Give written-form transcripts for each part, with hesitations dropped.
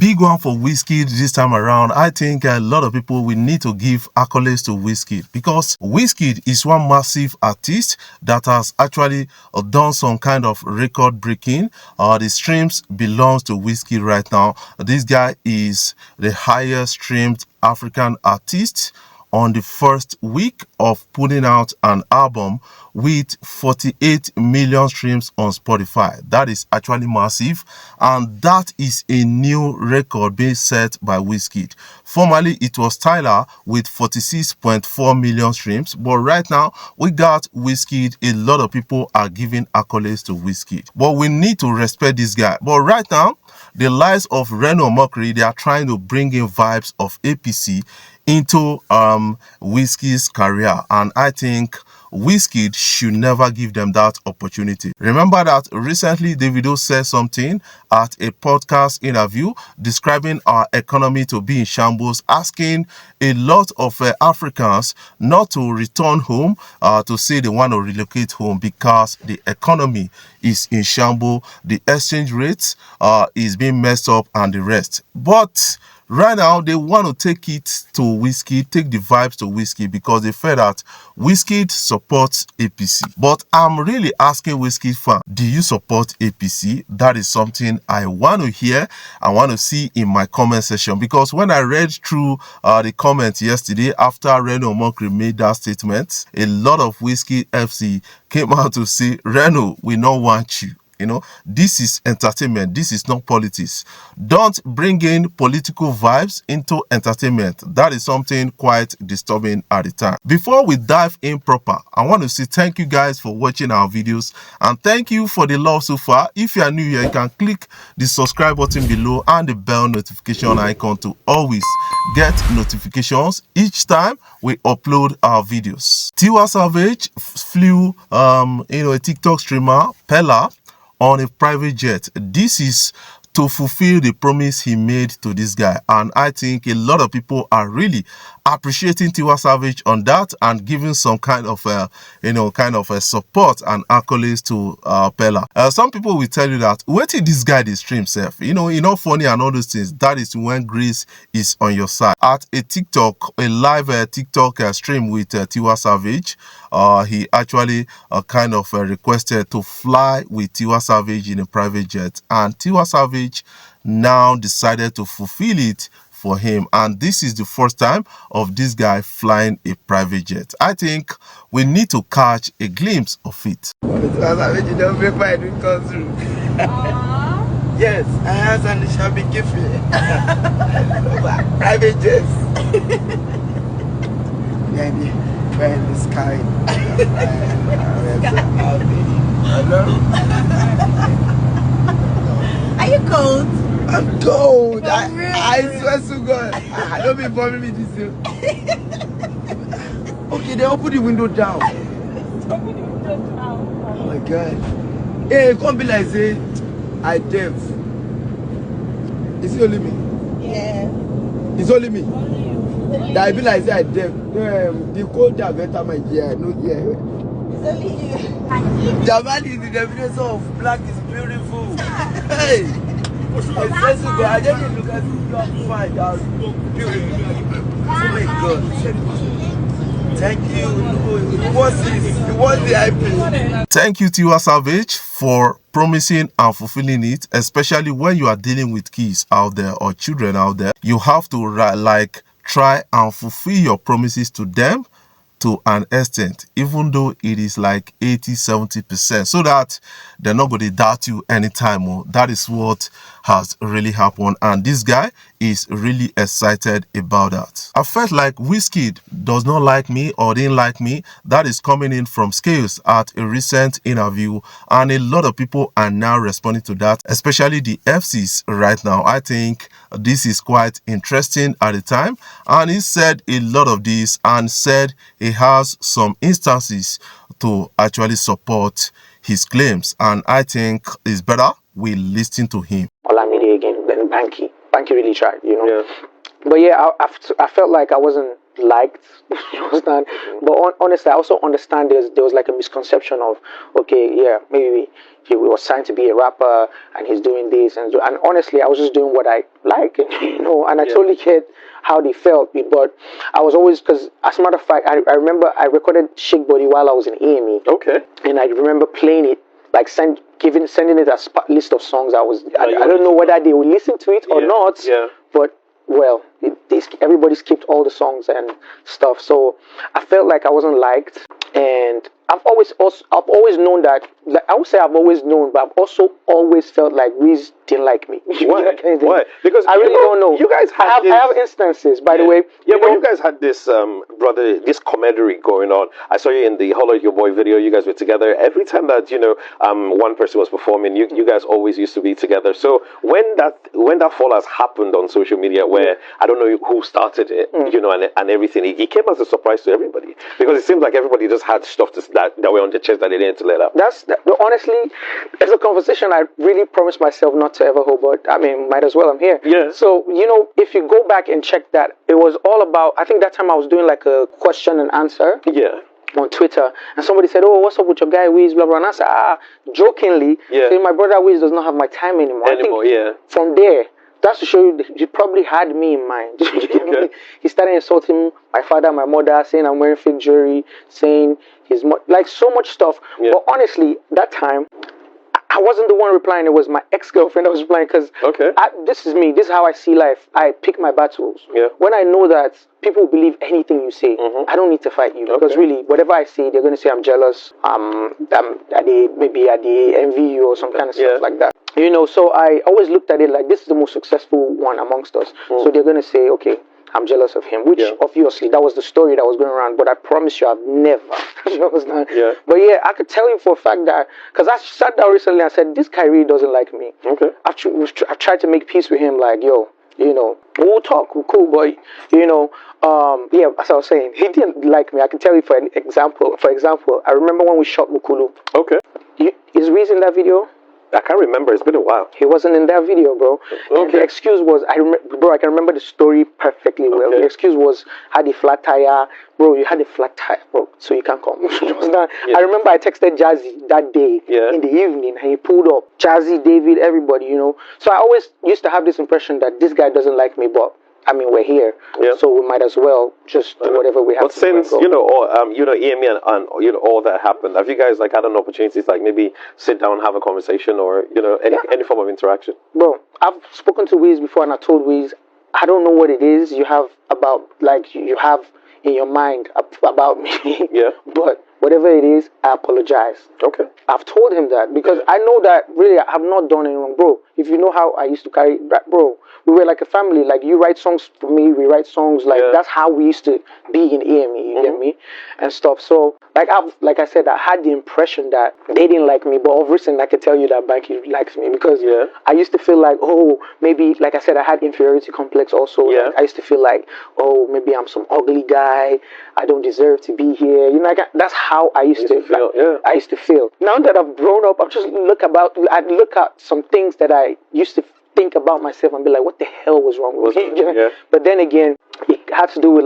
big one for Wizkid this time around. I think a lot of people will need to give accolades to Wizkid because Wizkid is one massive artist that has actually done some kind of record breaking. The streams belongs to Wizkid right now. This guy is the highest streamed African artist on the first week of putting out an album with 48 million streams on Spotify. That is actually massive, and that is a new record being set by Wizkid. Formerly, it was Tyler with 46.4 million streams, but right now we got Wizkid. A lot of people are giving accolades to Wizkid, but we need to respect this guy. But right now, the likes of Reno Mockery, they are trying to bring in vibes of APC into Wizkid's career, and I think Wizkid should never give them that opportunity. Remember that recently Davido said something at a podcast interview describing our economy to be in shambles, asking a lot of Africans not to return home, to say they want to relocate home because the economy is in shambles, the exchange rates is being messed up and the rest. But right now, they want to take it to Wizkid, take the vibes to Wizkid because they feel that Wizkid supports APC. But I'm really asking Wizkid fan, do you support APC? That is something I want to hear, I want to see in my comment section, because when I read through the comments yesterday after Reno Mockery made that statement, a lot of Wizkid FC came out to say, Reno, we don't want you. You know, this is entertainment. This is not politics. Don't bring in political vibes into entertainment. That is something quite disturbing at the time. Before we dive in proper, I want to say thank you guys for watching our videos and thank you for the love so far. If you are new here, you can click the subscribe button below and the bell notification icon to always get notifications each time we upload our videos. Tiwa Savage flew, a TikTok streamer, Pella, on a private jet. This is to fulfill the promise he made to this guy, and I think a lot of people are really appreciating Tiwa Savage on that and giving some kind of support and accolades to Pella. Some people will tell you that wait till this guy is stream self, not funny and all those things. That is when grace is on your side. At a live TikTok stream with Tiwa Savage, he actually requested to fly with Tiwa Savage in a private jet, and Tiwa Savage now decided to fulfill it for him, and this is the first time of this guy flying a private jet. I think we need to catch a glimpse of it. Yes, I have and it shall be given. Private jets. Maybe we're in the sky. Hello? Are you cold? I'm cold. I swear to God. I don't be bothering me this year. Okay, they open the window down. Open the window down. Oh my God. Hey, come be like say I deaf. Is it only me? Yeah. It's only me. Only you. That I be like say I deaf. The cold that better my ear, no ear. It's only you. Jamal is the definition of black is beautiful. Hey. I said to God, I just look at you, you are fine, you are beautiful. Oh my God. Thank you. It was the IP. Thank you, Tiwa Savage, for promising and fulfilling it, especially when you are dealing with kids out there or children out there. You have to try and fulfill your promises to them to an extent, even though it is like 80-70%, so that they're not going to doubt you anytime more. That is what has really happened, and this guy is really excited about that. I felt like Wizkid does not like me or didn't like me. That is coming in from Scales at a recent interview, and a lot of people are now responding to that, especially the FCs right now. I think this is quite interesting at the time, and he said a lot of this and said he has some instances to actually support his claims, and I think it's better we listen to him. Olamide again, then Banky really tried, Yeah. But yeah, I felt like I wasn't liked. You understand? But honestly, I also understand there was like a misconception of, okay, yeah, maybe he was trying to be a rapper and he's doing this, and honestly, I was just doing what I like, and I totally get how they felt. But I was always, because as a matter of fact, I remember I recorded Shake Body while I was in AME. Okay. And I remember playing it, like sending it as list of songs. I don't know whether they would listen to it or not. Yeah. But well, everybody skipped all the songs and stuff. So I felt like I wasn't liked, and I've always known that. Like, I would say I've always known, but I've also always felt like Wiz didn't like me. Why? Why? Because I really don't know. You guys had I have instances, by the way. Yeah, but you guys had this this camaraderie going on. I saw you in the Hollow Your Boy video. You guys were together every time that one person was performing. You guys always used to be together. So when that fall has happened on social media, where I don't know who started it, and everything, it came as a surprise to everybody, because it seems like everybody just had stuff that were on the chest that they didn't let out. Honestly, it's a conversation I really promised myself not to ever hold, but I mean, might as well, I'm here. Yeah. So, if you go back and check that, it was all about, I think that time I was doing like a question and answer. Yeah. On Twitter, and somebody said, "Oh, what's up with your guy Wiz?" Blah blah. And I said, jokingly, saying, "My brother Wiz does not have my time anymore." I think from there, that's to show you he probably had me in mind. Okay. He started insulting my father, my mother, saying I'm wearing fake jewelry, saying he's like so much stuff. Yeah. But honestly, that time, I wasn't the one replying. It was my ex-girlfriend that was replying, because this is me. This is how I see life. I pick my battles. Yeah. When I know that people will believe anything you say, I don't need to fight you, because really, whatever I say, they're going to say I'm jealous. Maybe they envy you or some kind of stuff like that. So I always looked at it like, this is the most successful one amongst us. So they're going to say, okay, I'm jealous of him, which obviously that was the story that was going around, but I promise you I've never. But yeah, I could tell you for a fact that, because I sat down recently and I said, this guy really doesn't like me. Okay. I've tried to make peace with him, like, yo, we'll talk, we're cool, but, as I was saying, he didn't like me. I can tell you for example, I remember when we shot Mukulu. Okay. Is Reese in that video? I can't remember. It's been a while. He wasn't in that video, bro. Okay. The excuse was, I can remember the story perfectly well. The excuse was, had a flat tire. Bro, you had a flat tire, bro, so you can't come. I remember I texted Jazzy that day in the evening, and he pulled up. Jazzy, David, everybody, So I always used to have this impression that this guy doesn't like me, but I mean, we're here, so we might as well just do whatever we have. But since EME and all that happened, have you guys had an opportunity to maybe sit down, have a conversation, or any form of interaction? Bro, I've spoken to Wiz before, and I told Wiz, I don't know what it is you have in your mind about me. Yeah. But whatever it is, I apologize. Okay. I've told him that, because I know that really I have not done anything wrong, bro. If you know how I used to carry, bro, we were like a family. Like, you write songs for me, we write songs. Like, that's how we used to be in AME, you get me? And stuff. So, like I said, I had the impression that they didn't like me, but of recent, I can tell you that Banky likes me, because I used to feel like, oh, maybe, like I said, I had inferiority complex also. Like, I used to feel like, oh, maybe I'm some ugly guy, I don't deserve to be here. That's how I used to feel. I used to feel. Now that I've grown up, I look at some things that I used to think about myself and be like, what the hell was wrong with me? But then again, it had to do with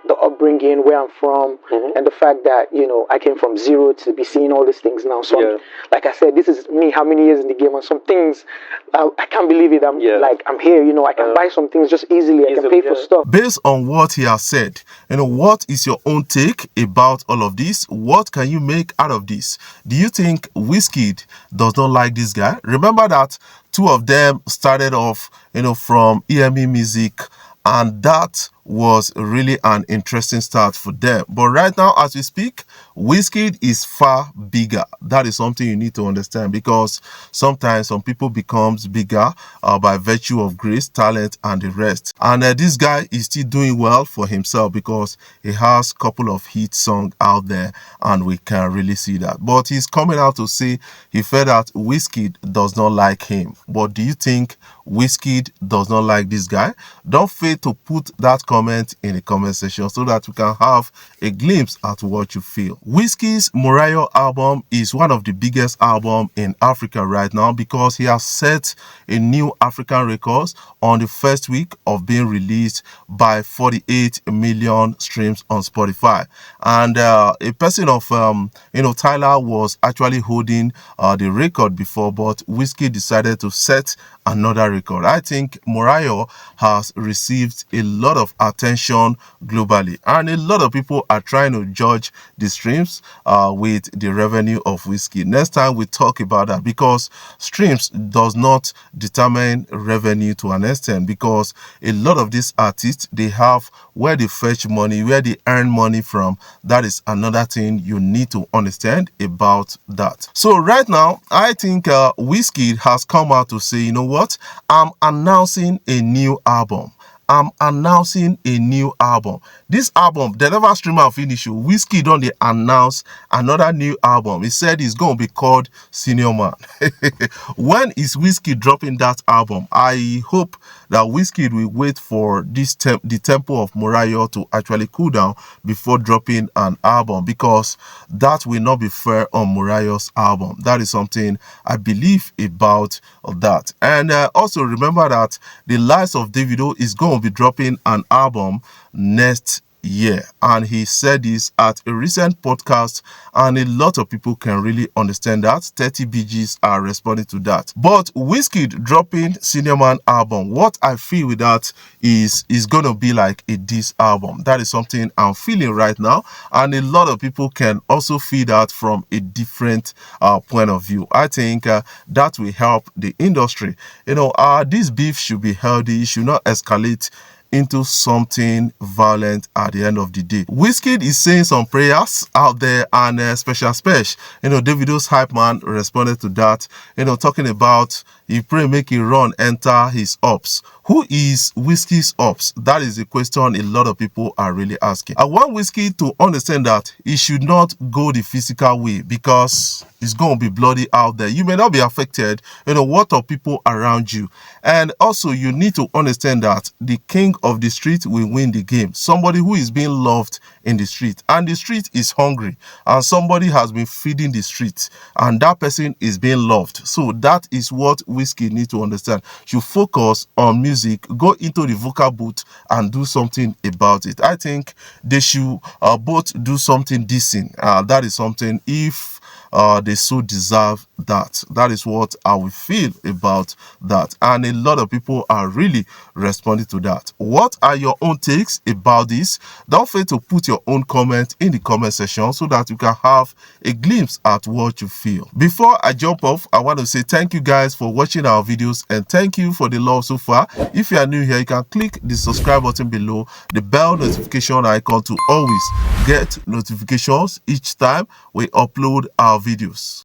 the upbringing, where I'm from, and the fact that I came from zero to be seeing all these things now. So like I said, this is me how many years in the game, and some things I can't believe it. I'm here. I can buy some things just easily. I can pay for stuff. Based on what he has said, what is your own take about all of this? What can you make out of this? Do you think Wizkid does not like this guy? Remember that two of them started off from EME music, and that was really an interesting start for them. But right now, as we speak, Wizkid is far bigger. That is something you need to understand, because sometimes some people becomes bigger by virtue of grace, talent, and the rest. And this guy is still doing well for himself, because he has a couple of hit songs out there, and we can really see that. But he's coming out to say he felt that Wizkid does not like him. But do you think Wizkid does not like this guy, don't fail to put that comment in the comment section so that we can have a glimpse at what you feel. Wizkid's Mariah album is one of the biggest albums in Africa right now because he has set a new African record on the first week of being released by 48 million streams on Spotify. And a person of Tyler was actually holding the record before, but Wizkid decided to set another record. I think Mariah has received a lot of attention globally, and a lot of people are trying to judge the streams with the revenue of Wizkid. Next time we talk about that, because streams does not determine revenue to an extent, because a lot of these artists, they have where they fetch money, where they earn money from. That is another thing you need to understand about that. So right now, I think Wizkid has come out to say, you know what, I'm announcing a new album. I'm announcing a new album. This album, the never streamer finish. Wizkid don't they announce another new album. He said it's going to be called Senior Man. When is Wizkid dropping that album? I hope that Wizkid will wait for the tempo of Mariah to actually cool down before dropping an album, because that will not be fair on Mariah's album. That is something I believe about that. And also remember that the likes of Davido is going to be dropping an album next year, and he said this at a recent podcast, and a lot of people can really understand that. 30 BGs are responding to that. But Wizkid dropping Senior Man album, what I feel with that is gonna be like a diss album. That is something I'm feeling right now, and a lot of people can also feel that from a different point of view. I think that will help the industry. This beef should be healthy, it should not escalate into something violent at the end of the day. Wizkid is saying some prayers out there, and special, Davido's hype man responded to that, talking about he pray make he run enter his ops. Who is Wizkid's ops? That is a question a lot of people are really asking. I want Wizkid to understand that he should not go the physical way, because it's going to be bloody out there. You may not be affected, what of people around you. And also you need to understand that the king of the street will win the game. Somebody who is being loved in the street, and the street is hungry, and somebody has been feeding the street, and that person is being loved. So that is what Wizkid needs to understand. You focus on music, go into the vocal booth and do something about it. I think they should both do something decent. That is something, if they so deserve that. That is what I will feel about that, and a lot of people are really responding to that. What are your own takes about this? Don't fail to put your own comment in the comment section so that you can have a glimpse at what you feel. Before I jump off, I want to say thank you guys for watching our videos, and thank you for the love so far. If you are new here, you can click the subscribe button below, the bell notification icon, to always get notifications each time we upload our videos.